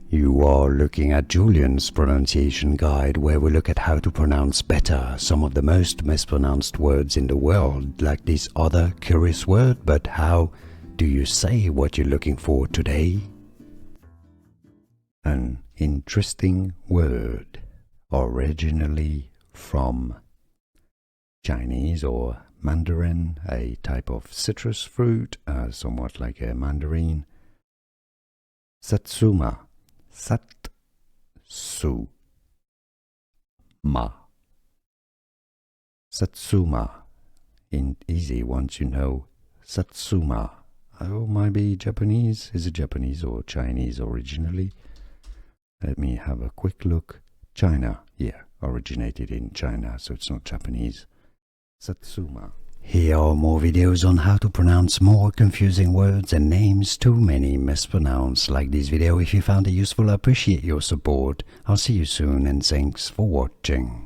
You are looking at Julian's pronunciation guide, where we look at how to pronounce better some of the most mispronounced words in the world, like this other curious word. But how do you say what you're looking for today? An interesting word, originally from Chinese or Mandarin, a type of citrus fruit, somewhat like a mandarin. Satsuma. Satsuma. Satsuma. Easy once you know Satsuma. Oh, might be Japanese. Is it Japanese or Chinese originally? Let me have a quick look. China. Yeah, originated in China, so it's not Japanese. Satsuma. Here are more videos on how to pronounce more confusing words and names too many mispronounced. Like this video if you found it useful. I appreciate your support. I'll see you soon and thanks for watching.